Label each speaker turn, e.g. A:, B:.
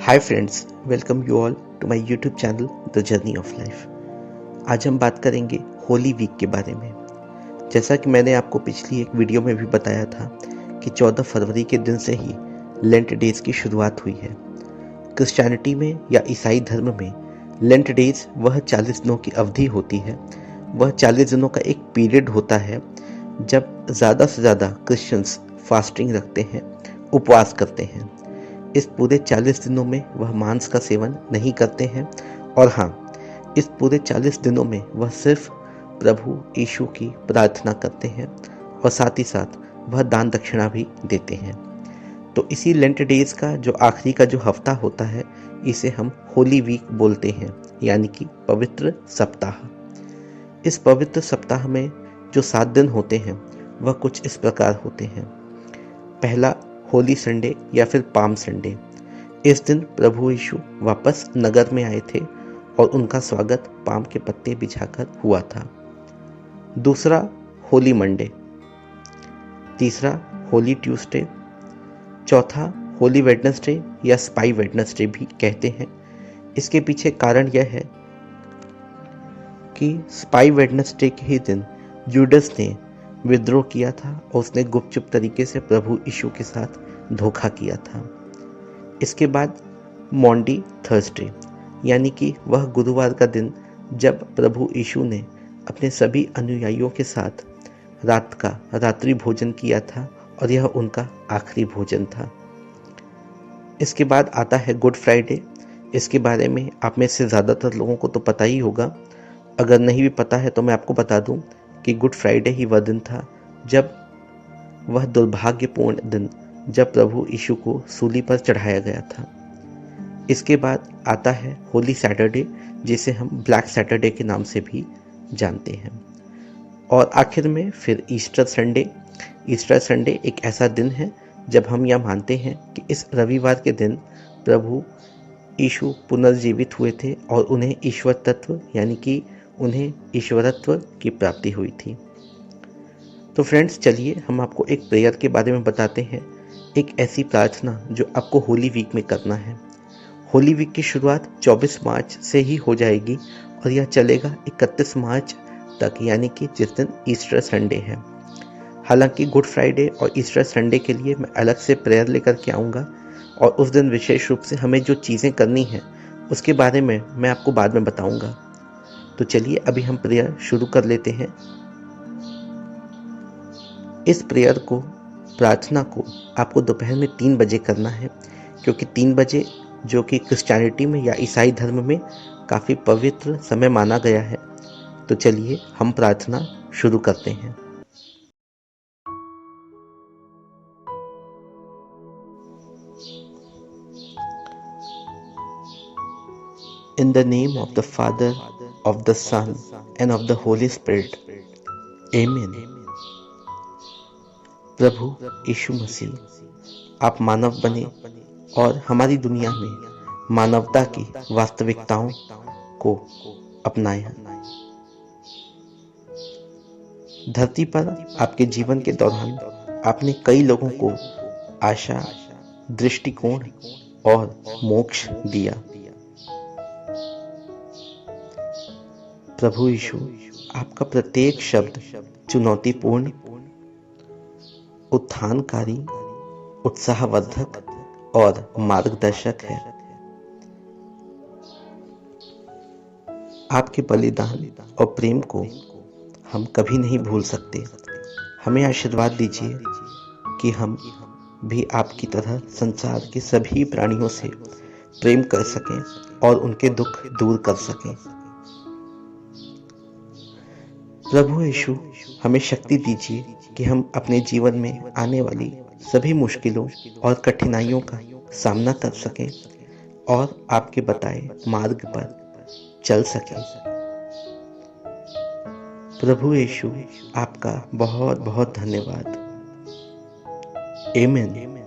A: Hi friends, welcome you all to my YouTube channel the journey of life. आज हम बात करेंगे Holi week के बारे में। जैसा कि मैंने आपको पिछली एक वीडियो में भी बताया था कि 14 फरवरी के दिन से ही लेंट डेज की शुरुआत हुई है। क्रिश्चियनिटी में या ईसाई धर्म में लेंट डेज वह 40 दिनों की अवधि होती है। वह 40 दिनों का एक पीरियड होता है जब ज़्यादा से ज़्यादा क्रिश्चियंस फास्टिंग रखते हैं, उपवास करते हैं। इस पूरे 40 दिनों में वह मांस का सेवन नहीं करते हैं और हाँ, इस पूरे 40 दिनों में वह सिर्फ प्रभु यीशु की प्रार्थना करते हैं और साथ ही साथ वह दान दक्षिणा भी देते हैं। तो इसी लेंट डेज का जो आखिरी का जो हफ्ता होता है, इसे हम होली वीक बोलते हैं, यानी कि पवित्र सप्ताह। इस पवित्र सप्ताह में जो 7 दिन होते हैं वह कुछ इस प्रकार होते हैं। पहला, होली संडे या फिर पाम संडे। इस दिन प्रभु यीशु वापस नगर में आए थे और उनका स्वागत पाम के पत्ते बिछाकर हुआ था। दूसरा, होली मंडे। तीसरा, होली ट्यूसडे। चौथा, होली वेडनेसडे या स्पाई वेडनेसडे भी कहते हैं। इसके पीछे कारण यह है कि स्पाई वेडनेसडे के ही दिन जूडस ने विद्रोह किया था और उसने गुपचुप तरीके से प्रभु यीशु के साथ धोखा किया था। इसके बाद मॉन्डी थर्सडे, यानी कि वह गुरुवार का दिन जब प्रभु यीशु ने अपने सभी अनुयायियों के साथ रात्रि भोजन किया था और यह उनका आखिरी भोजन था। इसके बाद आता है गुड फ्राइडे। इसके बारे में आप में से ज़्यादातर लोगों को तो पता ही होगा। अगर नहीं भी पता है तो मैं आपको बता दूं कि गुड फ्राइडे ही वह दिन था जब वह दुर्भाग्यपूर्ण दिन जब प्रभु यीशु को सूली पर चढ़ाया गया था। इसके बाद आता है होली सैटरडे, जिसे हम ब्लैक सैटरडे के नाम से भी जानते हैं। और आखिर में फिर ईस्टर संडे। ईस्टर संडे एक ऐसा दिन है जब हम यह मानते हैं कि इस रविवार के दिन प्रभु यीशु पुनर्जीवित हुए थे और उन्हें ईश्वर तत्व यानी कि उन्हें ईश्वरत्व की प्राप्ति हुई थी। तो फ्रेंड्स, चलिए हम आपको एक प्रेयर के बारे में बताते हैं, एक ऐसी प्रार्थना जो आपको होली वीक में करना है। होली वीक की शुरुआत 24 मार्च से ही हो जाएगी और यह चलेगा 31 मार्च तक, यानी कि जिस दिन ईस्टर संडे है। हालांकि गुड फ्राइडे और ईस्टर संडे के लिए मैं अलग से प्रेयर लेकर के आऊँगा और उस दिन विशेष रूप से हमें जो चीज़ें करनी हैं उसके बारे में मैं आपको बाद में बताऊँगा। तो चलिए अभी हम प्रेयर शुरू कर लेते हैं। इस प्रेयर को, प्रार्थना को आपको दोपहर में 3 बजे करना है, क्योंकि 3 बजे जो कि क्रिश्चियनिटी में या ईसाई धर्म में काफ़ी पवित्र समय माना गया है। तो चलिए हम प्रार्थना शुरू करते हैं। In the name of the Father, of the Son, and of the Holy Spirit. Amen. प्रभु यीशु मसीह, आप मानव बने और हमारी दुनिया में मानवता की वास्तविकताओं को अपनाया। धरती पर आपके जीवन के दौरान आपने कई लोगों को आशा, दृष्टिकोण और मोक्ष दिया। प्रभु यीशु, आपका प्रत्येक शब्द चुनौतीपूर्ण, उत्थानकारी, उत्साहवर्धक और मार्गदर्शक है। आपके बलिदान और प्रेम को हम कभी नहीं भूल सकते। हमें आशीर्वाद दीजिए कि हम भी आपकी तरह संसार के सभी प्राणियों से प्रेम कर सकें और उनके दुख दूर कर सकें। प्रभु यीशु, हमें शक्ति दीजिए कि हम अपने जीवन में आने वाली सभी मुश्किलों और कठिनाइयों का सामना कर सकें और आपके बताए मार्ग पर चल सकें। प्रभु यीशु, आपका बहुत बहुत धन्यवाद। आमीन।